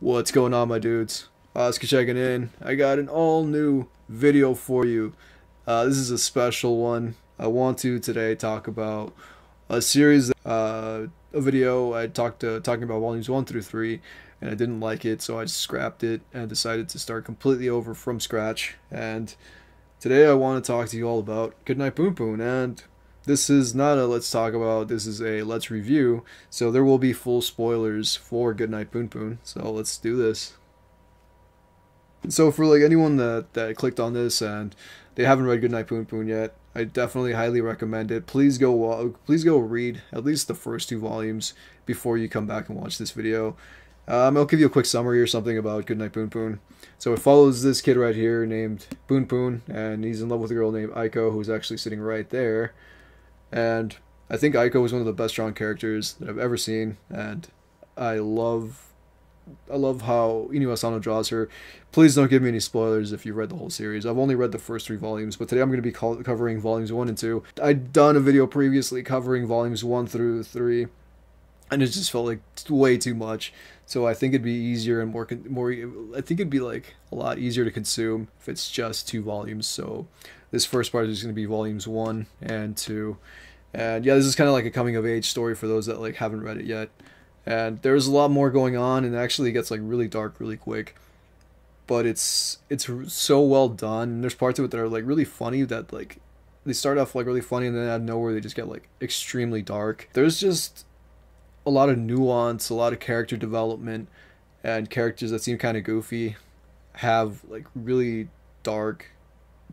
What's going on, my dudes? Oscar checking in. I got an all new video for you. This is a special one. I want to today talk about a series, a video I talking about volumes 1 through 3, and I didn't like it, so I scrapped it and decided to start completely over from scratch. And today I want to talk to you all about Goodnight Punpun, and this is not a let's talk about, this is a let's review, so there will be full spoilers for Goodnight Punpun, so let's do this. So for like anyone that clicked on this and they haven't read Goodnight Punpun yet, I definitely highly recommend it. Please go read at least the first 2 volumes before you come back and watch this video. I'll give you a quick summary or something about Goodnight Punpun. So it follows this kid right here named Punpun, and he's in love with a girl named Aiko, who's actually sitting right there. And I think Aiko is one of the best drawn characters that I've ever seen, and I love how Inio Asano draws her. Please don't give me any spoilers if you read the whole series. I've only read the first 3 volumes, but today I'm going to be covering volumes 1 and 2. I'd done a video previously covering volumes 1 through 3, and it just felt like way too much. So I think it'd be easier and more. I think it'd be like a lot easier to consume if it's just 2 volumes. So this first part is going to be volumes 1 and 2. And yeah, this is kind of like a coming of age story for those that like haven't read it yet. And there's a lot more going on, and it actually gets like really dark really quick. But it's so well done. And there's parts of it that are like really funny, that like they start off like really funny and then out of nowhere they just get like extremely dark. There's just a lot of nuance, a lot of character development, and characters that seem kind of goofy have like really dark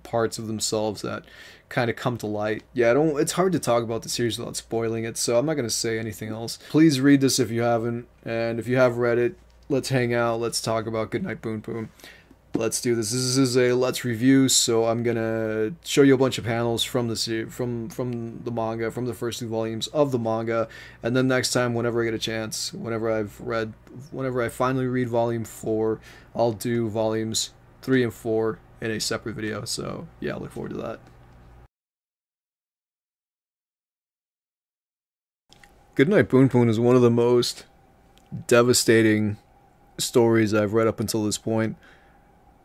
parts of themselves that kind of come to light. Yeah, it's hard to talk about the series without spoiling it, so I'm not going to say anything else. Please read this if you haven't, and if you have read it, let's hang out, let's talk about Goodnight Punpun. Let's do this. This is a let's review, so I'm gonna show you a bunch of panels from the from the manga, from the first 2 volumes of the manga, and then next time, whenever I get a chance, whenever I finally read volume 4, I'll do volumes 3 and 4 in a separate video. So yeah, I look forward to that. Goodnight Punpun is one of the most devastating stories I've read up until this point.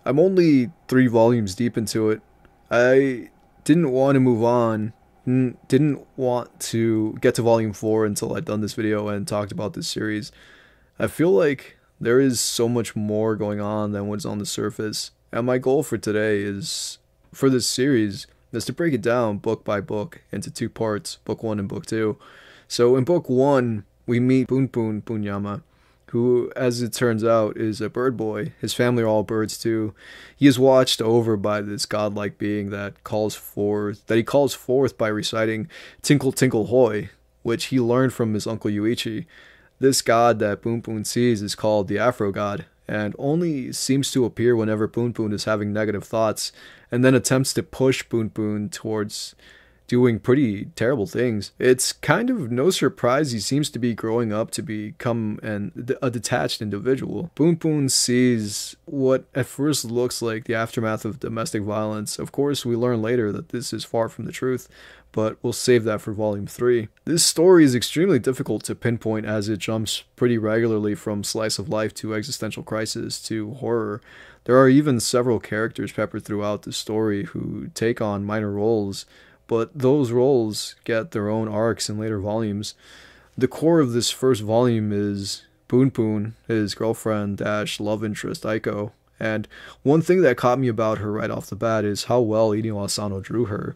I'm only 3 volumes deep into it. I didn't want to move on, didn't want to get to volume 4 until I'd done this video and talked about this series. I feel like there is so much more going on than what's on the surface, and my goal for today is, for this series, is to break it down book by book into 2 parts, book 1 and book 2. So in book 1, we meet Punpun Punyama, who, as it turns out, is a bird boy. His family are all birds too. He is watched over by this godlike being that he calls forth by reciting Tinkle Tinkle Hoy, which he learned from his uncle Yuichi. This god that Punpun sees is called the Afro God, and only seems to appear whenever Punpun is having negative thoughts, and then attempts to push Punpun towards doing pretty terrible things. It's kind of no surprise he seems to be growing up to become a detached individual. Punpun sees what at first looks like the aftermath of domestic violence. Of course, we learn later that this is far from the truth, but we'll save that for volume 3. This story is extremely difficult to pinpoint, as it jumps pretty regularly from slice of life to existential crisis to horror. There are even several characters peppered throughout the story who take on minor roles, but those roles get their own arcs in later volumes. The core of this first volume is Punpun, his girlfriend / love interest Aiko, and one thing that caught me about her right off the bat is how well Inio Asano drew her.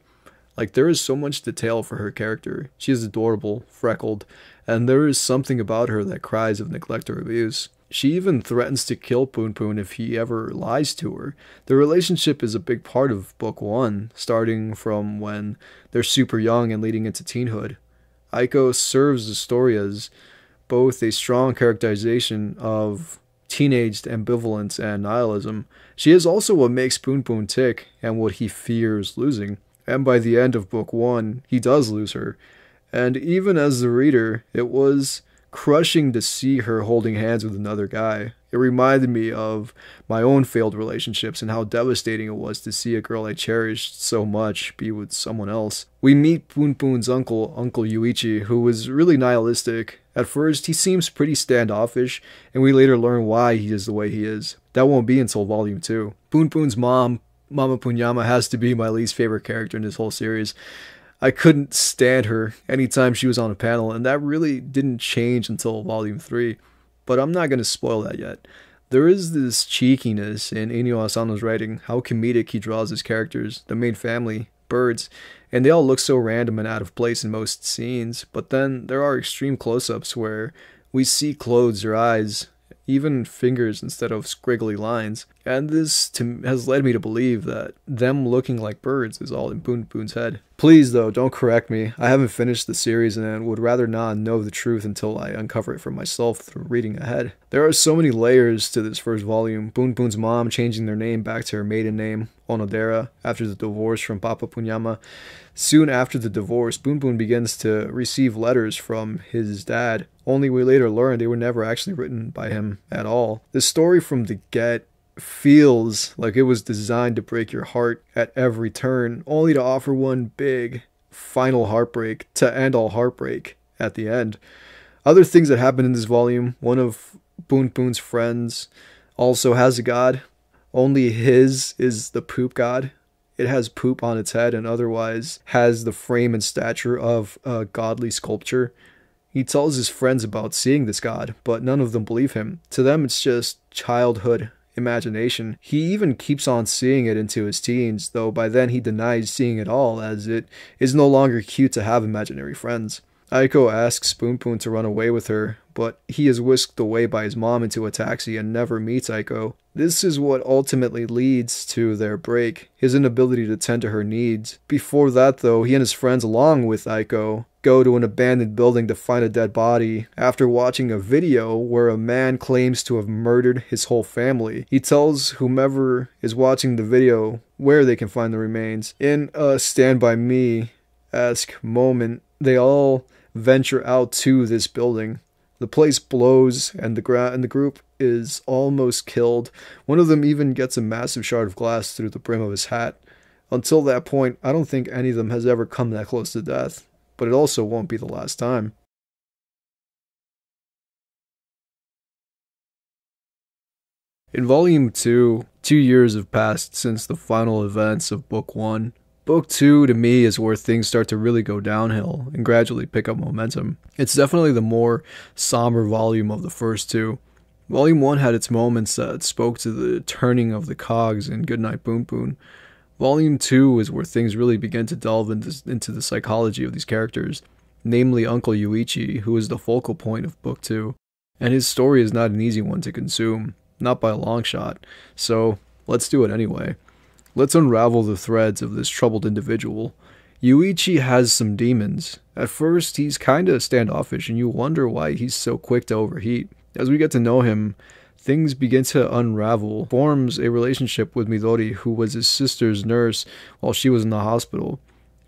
Like, there is so much detail for her character. She is adorable, freckled, and there is something about her that cries of neglect or abuse. She even threatens to kill Punpun if he ever lies to her. The relationship is a big part of book 1, starting from when they're super young and leading into teenhood. Aiko serves the story as both a strong characterization of teenaged ambivalence and nihilism. She is also what makes Punpun tick and what he fears losing. And by the end of book 1, he does lose her. And even as the reader, it was crushing to see her holding hands with another guy. It reminded me of my own failed relationships and how devastating it was to see a girl I cherished so much be with someone else. We meet Punpun's uncle Yuichi, who was really nihilistic At first, he seems pretty standoffish, and we later learn why he is the way he is. That won't be until Volume 2. Punpun's mom, Mama Punyama, has to be my least favorite character in this whole series. I couldn't stand her anytime she was on a panel, and that really didn't change until Volume 3. But I'm not going to spoil that yet. There is this cheekiness in Inyo Asano's writing, how comedic he draws his characters, the main family, birds, and they all look so random and out of place in most scenes, but then there are extreme close-ups where we see clothes or eyes, even fingers instead of squiggly lines, and this has led me to believe that them looking like birds is all in Punpun's head. Please though, don't correct me. I haven't finished the series and would rather not know the truth until I uncover it for myself through reading ahead. There are so many layers to this first volume. Punpun's mom changing their name back to her maiden name, Onodera, after the divorce from Papa Punyama. Soon after the divorce, Punpun begins to receive letters from his dad, only we later learn they were never actually written by him at all. The story from the get feels like it was designed to break your heart at every turn, only to offer one big final heartbreak to end all heartbreak at the end. Other things that happen in this volume: one of Punpun's friends also has a god, only his is the poop god. It has poop on its head and otherwise has the frame and stature of a godly sculpture. He tells his friends about seeing this god, but none of them believe him. To them, it's just childhood imagination. He even keeps on seeing it into his teens, though by then he denies seeing it all, as it is no longer cute to have imaginary friends. Aiko asks Punpun to run away with her, but he is whisked away by his mom into a taxi and never meets Aiko. This is what ultimately leads to their break, his inability to tend to her needs. Before that though, he and his friends, along with Aiko, go to an abandoned building to find a dead body after watching a video where a man claims to have murdered his whole family. He tells whomever is watching the video where they can find the remains. In a Stand By Me-esque moment, they all venture out to this building. The place blows and the group is almost killed. One of them even gets a massive shard of glass through the brim of his hat. Until that point, I don't think any of them has ever come that close to death, but it also won't be the last time. In Volume 2, 2 years have passed since the final events of Book 1. Book 2 to me is where things start to really go downhill and gradually pick up momentum. It's definitely the more somber volume of the first two. Volume 1 had its moments that spoke to the turning of the cogs in Goodnight Punpun. Volume 2 is where things really begin to delve into the psychology of these characters, namely Uncle Yuichi, who is the focal point of Book 2. And his story is not an easy one to consume, not by a long shot, so let's do it anyway. Let's unravel the threads of this troubled individual. Yuichi has some demons. At first, he's kinda standoffish and you wonder why he's so quick to overheat. As we get to know him, things begin to unravel. Forms a relationship with Midori, who was his sister's nurse while she was in the hospital.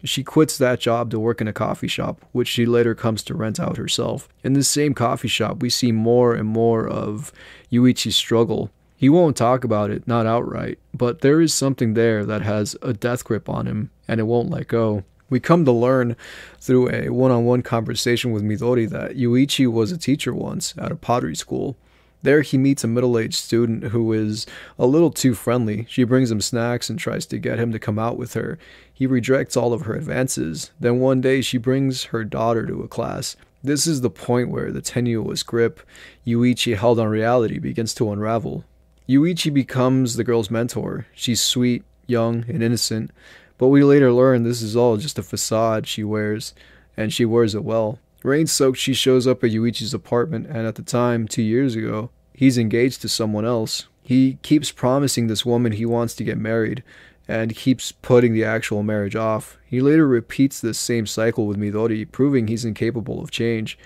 She quits that job to work in a coffee shop, which she later comes to rent out herself. In this same coffee shop, we see more and more of Yuichi's struggle. He won't talk about it, not outright, but there is something there that has a death grip on him, and it won't let go. We come to learn through a one-on-one conversation with Midori that Yuichi was a teacher once at a pottery school. There he meets a middle-aged student who is a little too friendly. She brings him snacks and tries to get him to come out with her. He rejects all of her advances. Then one day she brings her daughter to a class. This is the point where the tenuous grip Yuichi held on reality begins to unravel. Yuichi becomes the girl's mentor. She's sweet, young, and innocent, but we later learn this is all just a facade she wears, and she wears it well. Rain-soaked, she shows up at Yuichi's apartment, and at the time, 2 years ago, he's engaged to someone else. He keeps promising this woman he wants to get married, and keeps putting the actual marriage off. He later repeats this same cycle with Midori, proving he's incapable of change.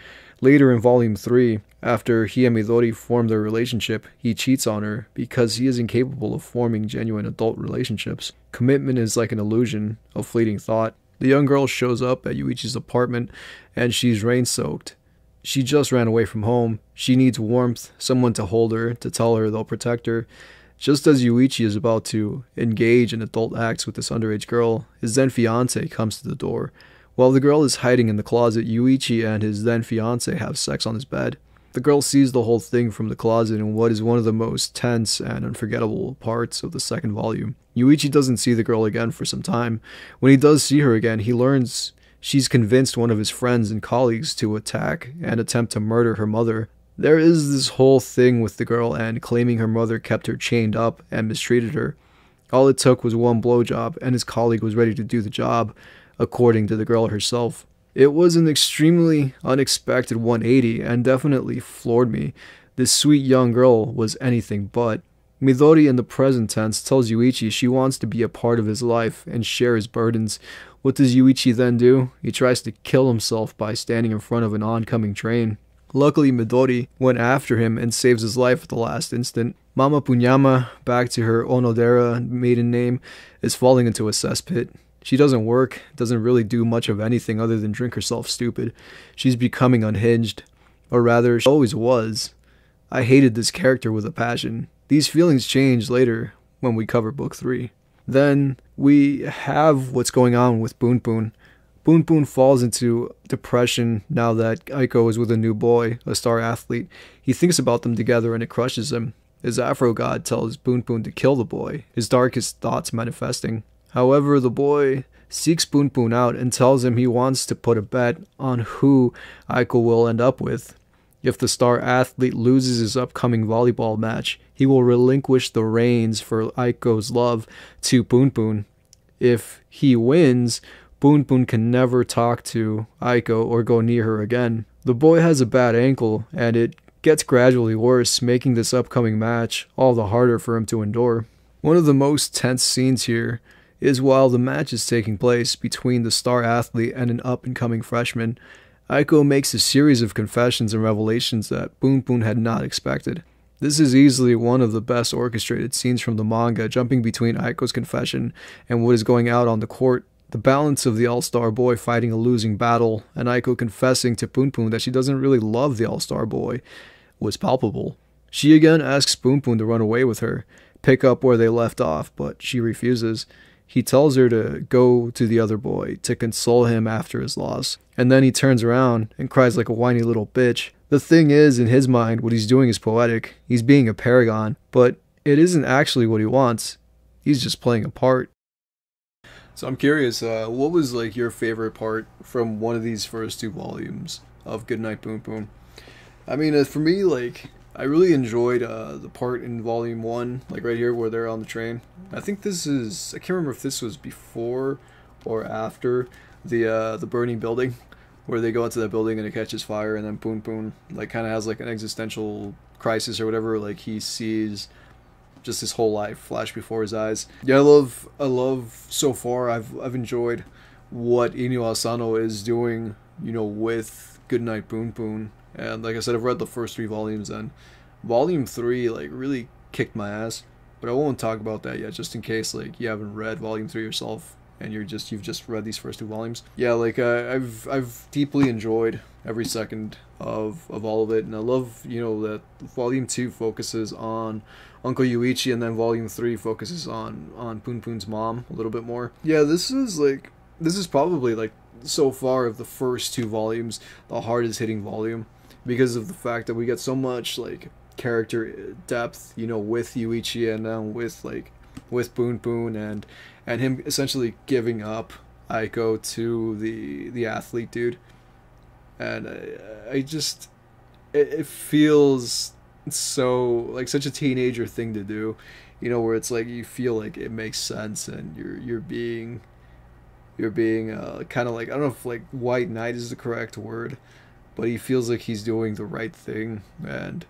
Later in Volume 3, after he and Midori form their relationship, he cheats on her because he is incapable of forming genuine adult relationships. Commitment is like an illusion, a fleeting thought. The young girl shows up at Yuichi's apartment and she's rain-soaked. She just ran away from home. She needs warmth, someone to hold her, to tell her they'll protect her. Just as Yuichi is about to engage in adult acts with this underage girl, his then fiancé comes to the door. While the girl is hiding in the closet, Yuichi and his then fiance have sex on his bed. The girl sees the whole thing from the closet in what is one of the most tense and unforgettable parts of the second volume. Yuichi doesn't see the girl again for some time. When he does see her again, he learns she's convinced one of his friends and colleagues to attack and attempt to murder her mother. There is this whole thing with the girl and claiming her mother kept her chained up and mistreated her. All it took was one blowjob and his colleague was ready to do the job, according to the girl herself. It was an extremely unexpected 180 and definitely floored me. This sweet young girl was anything but. Midori in the present tense tells Yuichi she wants to be a part of his life and share his burdens. What does Yuichi then do? He tries to kill himself by standing in front of an oncoming train. Luckily, Midori went after him and saves his life at the last instant. Mama Punyama, back to her Onodera maiden name, is falling into a cesspit. She doesn't work, doesn't really do much of anything other than drink herself stupid. She's becoming unhinged. Or rather, she always was. I hated this character with a passion. These feelings change later when we cover book 3. Then we have what's going on with Punpun. Punpun falls into depression now that Aiko is with a new boy, a star athlete. He thinks about them together and it crushes him. His Afro god tells Punpun to kill the boy, his darkest thoughts manifesting. However, the boy seeks Punpun out and tells him he wants to put a bet on who Aiko will end up with. If the star athlete loses his upcoming volleyball match, he will relinquish the reins for Aiko's love to Punpun. If he wins, Punpun can never talk to Aiko or go near her again. The boy has a bad ankle, and it gets gradually worse, making this upcoming match all the harder for him to endure. One of the most tense scenes here is while the match is taking place between the star athlete and an up-and-coming freshman. Aiko makes a series of confessions and revelations that Punpun had not expected. This is easily one of the best orchestrated scenes from the manga, jumping between Aiko's confession and what is going out on the court. The balance of the all-star boy fighting a losing battle and Aiko confessing to Punpun that she doesn't really love the all-star boy was palpable. She again asks Punpun to run away with her, pick up where they left off, but she refuses. He tells her to go to the other boy to console him after his loss, and then he turns around and cries like a whiny little bitch. The thing is, in his mind, what he's doing is poetic. He's being a paragon, but it isn't actually what he wants. He's just playing a part. So I'm curious, what was like your favorite part from one of these first 2 volumes of Goodnight Punpun? I mean, for me, like, I really enjoyed the part in volume 1, like right here where they're on the train. I think this is, I can't remember if this was before or after the burning building, where they go into that building and it catches fire, and then Punpun like kind of has like an existential crisis or whatever. Like he sees just his whole life flash before his eyes. Yeah, I love so far. I've enjoyed what Inyo Asano is doing, you know, with Goodnight Punpun. And like I said, I've read the first 3 volumes, and volume 3 like really kicked my ass. But I won't talk about that yet, just in case like you haven't read volume 3 yourself and you've just read these first 2 volumes. Yeah, like I've deeply enjoyed every second of all of it, and I love, you know, that volume 2 focuses on Uncle Yuichi, and then volume 3 focuses on Punpun's mom a little bit more. Yeah, this is probably like so far of the first 2 volumes the hardest hitting volume, because of the fact that we get so much like character depth, you know, with Yuichi and then with Punpun and him essentially giving up Aiko to the athlete dude. And I just it feels so like such a teenager thing to do, you know, where it's like you feel like it makes sense and you're being kind of like, I don't know if like white knight is the correct word, but he feels like he's doing the right thing. And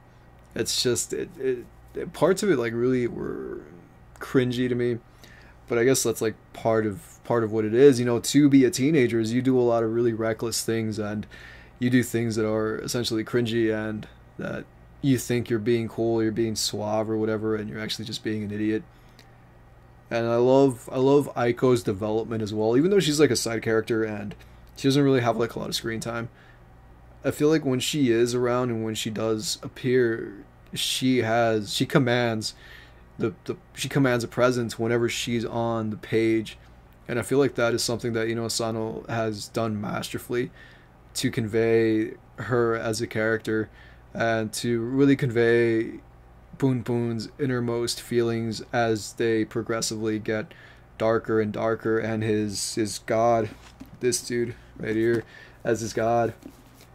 it's just parts of it like really were cringy to me, but I guess that's like part of what it is, you know. To be a teenager is you do a lot of really reckless things, and you do things that are essentially cringy and that you think you're being cool, you're being suave or whatever, and you're actually just being an idiot. And I love Aiko's development as well, even though she's like a side character and she doesn't really have like a lot of screen time. I feel like when she is around and when she does appear, she commands a presence whenever she's on the page, And I feel like that is something that Asano has done masterfully to convey her as a character and to really convey Punpun's innermost feelings as they progressively get darker and darker, and his god, this dude right here, as his god,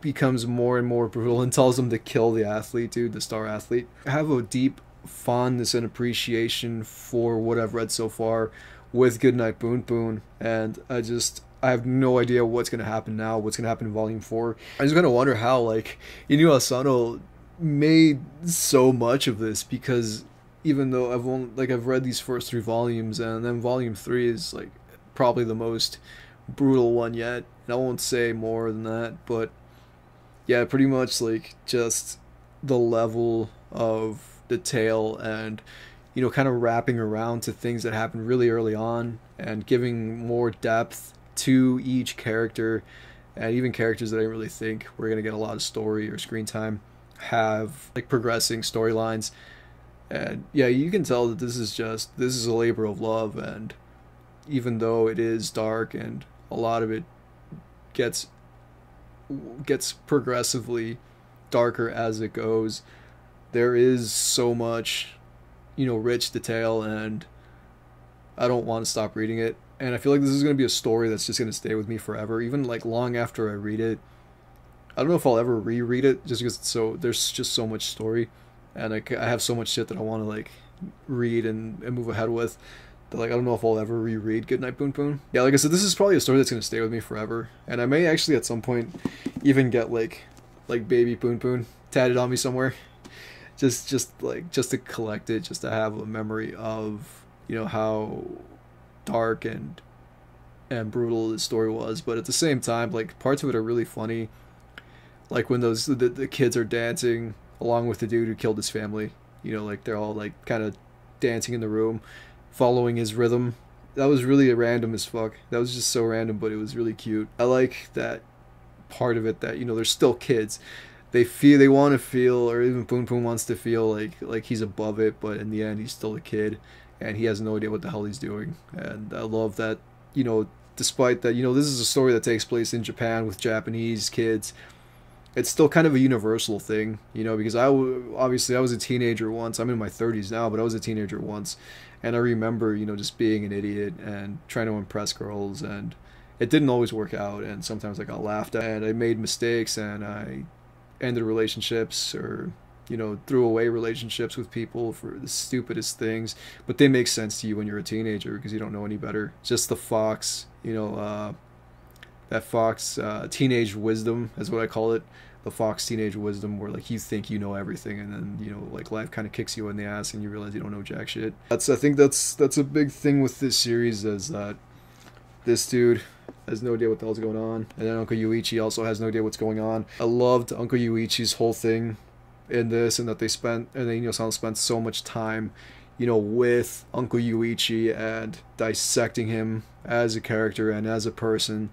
becomes more and more brutal and tells him to kill the athlete, dude, the star athlete. I have a deep fondness and appreciation for what I've read so far with Goodnight Punpun, and I have no idea what's gonna happen now, what's gonna happen in volume 4. I just gonna wonder how, like, Asano made so much of this, because even though I've read these first 3 volumes, and then volume 3 is like probably the most brutal one yet, and I won't say more than that, but yeah, pretty much like just the level of detail and kind of wrapping around to things that happened really early on and giving more depth to each character, and even characters that I didn't really think were going to get a lot of story or screen time have like progressing storylines. And yeah, you can tell that this is a labor of love, and even though it is dark and a lot of it gets progressively darker as it goes, there is so much rich detail, and I don't want to stop reading it. And I feel like this is going to be a story that's just going to stay with me forever, even like long after I read it. I don't know if I'll ever reread it, just because there's just so much story, and I have so much shit that I want to like read and move ahead with, that like I don't know if I'll ever reread Goodnight Punpun. Yeah, like I said, this is probably a story that's going to stay with me forever, and I may actually at some point even get like baby Punpun tatted on me somewhere, just to collect it, just to have a memory of how dark and brutal this story was. But at the same time, like, parts of it are really funny, like when the kids are dancing along with the dude who killed his family, like they're all like kind of dancing in the room following his rhythm. That was really random as fuck. That was just so random, but it was really cute. I like that part of it, that they're still kids. They want to feel, or even Punpun wants to feel like he's above it, but in the end he's still a kid and he has no idea what the hell he's doing. And I love that, despite that, this is a story that takes place in Japan with Japanese kids, it's still kind of a universal thing, because obviously I was a teenager once. I'm in my 30s now, but I was a teenager once, and I remember, just being an idiot and trying to impress girls, and it didn't always work out, and sometimes I got laughed at, and I made mistakes, and I ended relationships, or threw away relationships with people for the stupidest things, but they make sense to you when you're a teenager because you don't know any better. Just the fox, that fox teenage wisdom is what I call it. The fox teenage wisdom, where like you think you know everything, and then like life kind of kicks you in the ass and you realize you don't know jack shit. I think that's a big thing with this series, is that this dude has no idea what the hell's going on, and then Uncle Yuichi also has no idea what's going on. I loved Uncle Yuichi's whole thing in this, and that they spent, and then Sal spent so much time with Uncle Yuichi and dissecting him as a character and as a person,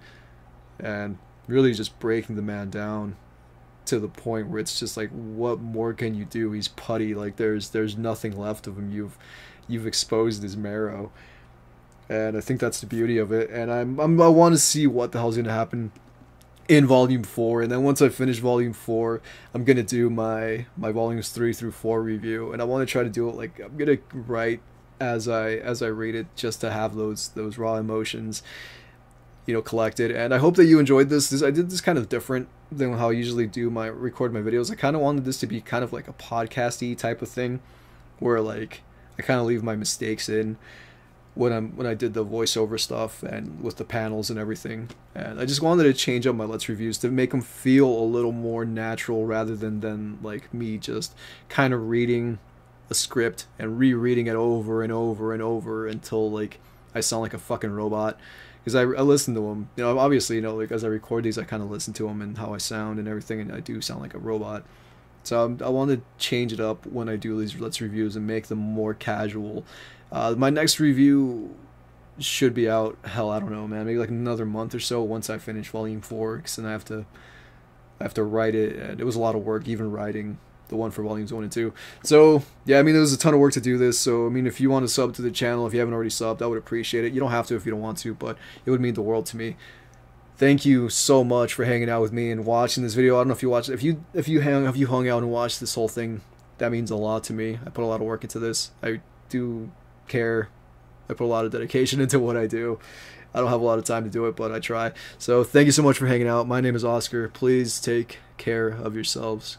and really just breaking the man down to the point where it's just like, what more can you do? He's putty, like there's nothing left of him. You've exposed his marrow. And I think that's the beauty of it, and I want to see what the hell's gonna happen in volume 4, and then once I finish volume 4, I'm gonna do my volumes 3 through 4 review, and I want to try to do it like I'm gonna write as I read it, just to have those raw emotions collected. And I hope that you enjoyed this. I did this kind of different than how I usually record my videos. I kind of wanted this to be kind of like a podcasty type of thing, where like I kind of leave my mistakes in when I did the voiceover stuff and with the panels and everything. And I just wanted to change up my Let's Reviews to make them feel a little more natural, rather than like me just kind of reading a script and rereading it over and over and over until like I sound like a fucking robot. Because I listen to them, obviously, like as I record these, I kind of listen to them and how I sound and everything, and I do sound like a robot. So I want to change it up when I do these Let's Reviews and make them more casual. My next review should be out, hell, I don't know, man, maybe like another month or so once I finish volume 4, because then I have to write it, and it was a lot of work even writing the one for volumes 1 and 2. So yeah, I mean, there was a ton of work to do this. So I mean, if you want to sub to the channel, if you haven't already subbed, I would appreciate it. You don't have to if you don't want to, but it would mean the world to me. Thank you so much for hanging out with me and watching this video. I don't know if you watched, if you hung out and watched this whole thing, that means a lot to me. I put a lot of work into this. I do care. I put a lot of dedication into what I do. I don't have a lot of time to do it, but I try. So thank you so much for hanging out. My name is Oscar. Please take care of yourselves.